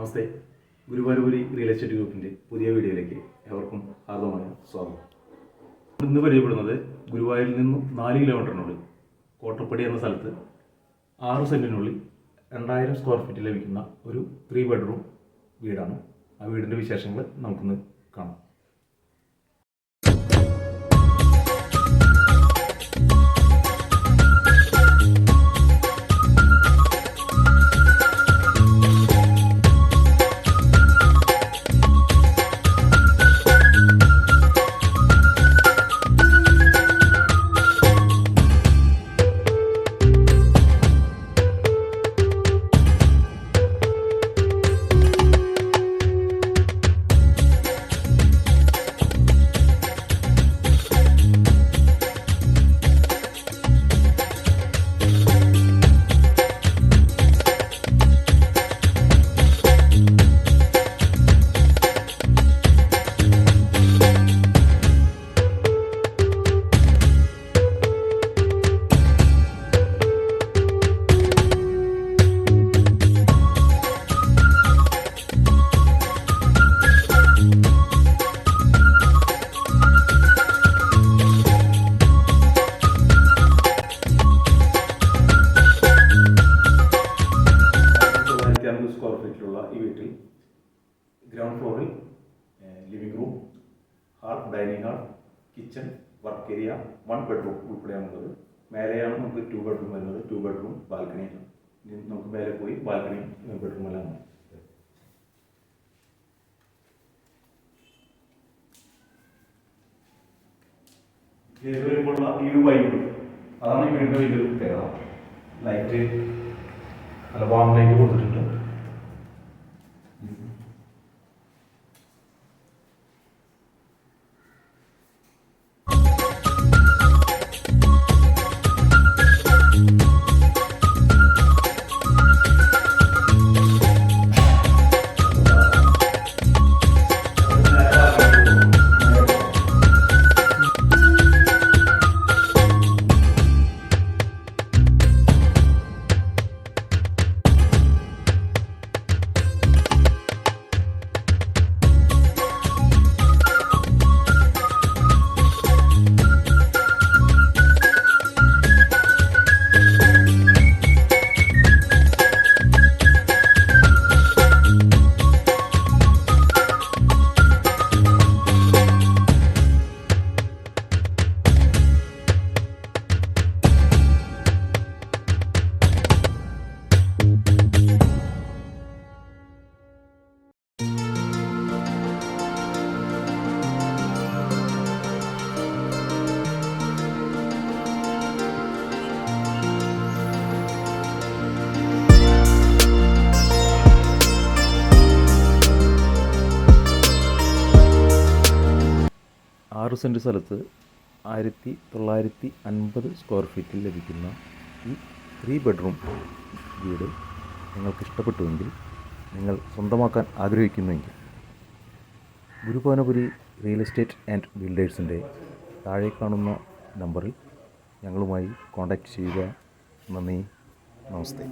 നമസ്തേ. Guruvayur real estate ഗ്രൂപ്പിൻ്റെ പുതിയ വീഡിയോയിലേക്ക് ഏവർക്കും ഹാർദവമായ സ്വാഗതം. ഇന്ന് പരിചയപ്പെടുന്നത് ഗുരുവായൂരിൽ നിന്നും 4 കിലോമീറ്ററിനുള്ളിൽ കോട്ടപ്പടി എന്ന സ്ഥലത്ത് 6 സെൻറ്റിനുള്ളിൽ 2000 സ്ക്വയർ ഫീറ്റ് ലഭിക്കുന്ന ഒരു 3 ബെഡ്റൂം വീടാണ്. ആ വീടിൻ്റെ വിശേഷങ്ങൾ നമുക്കൊന്ന് കാണാം. സ്ക്വയർ ഫീറ്റിലുള്ള ഈ വീട്ടിൽ ഗ്രൗണ്ട് ഫ്ലോറിൽ living room, hall, dining hall, kitchen, work area, 1 bedroom ഉൾപ്പെടെയാണുള്ളത്. മേലെയാണ് നമുക്ക് 2 ബെഡ്റൂം വരുന്നത്. 2 ബെഡ്റൂം ബാൽക്കണിയാണ്. നമുക്ക് മേലെ പോയി ബാൽക്കണി ബെഡ്റൂമെല്ലാം വരുമ്പോഴുള്ള ഈ ഒരു വൈബ്, അതാണ് ഈ വീടിൻ്റെ വലിയൊരു പ്രത്യേകത. ലൈറ്റ് നല്ല വാം ലൈറ്റ് കൊടുത്തിട്ടുണ്ട്. ആറ് സെൻറ്റ് സ്ഥലത്ത് 1950 സ്ക്വയർ ഫീറ്റിൽ ലഭിക്കുന്ന ഈ 3 ബെഡ്റൂം വീട് നിങ്ങൾക്ക് ഇഷ്ടപ്പെട്ടുവെങ്കിൽ, നിങ്ങൾ സ്വന്തമാക്കാൻ ആഗ്രഹിക്കുന്നുവെങ്കിൽ, ഗുരുവായൂർ റിയൽ എസ്റ്റേറ്റ് ആൻഡ് ബിൽഡേഴ്സിൻ്റെ താഴെ കാണുന്ന നമ്പറിൽ ഞങ്ങളുമായി കോൺടാക്റ്റ് ചെയ്യുക. നന്ദി, നമസ്തേ.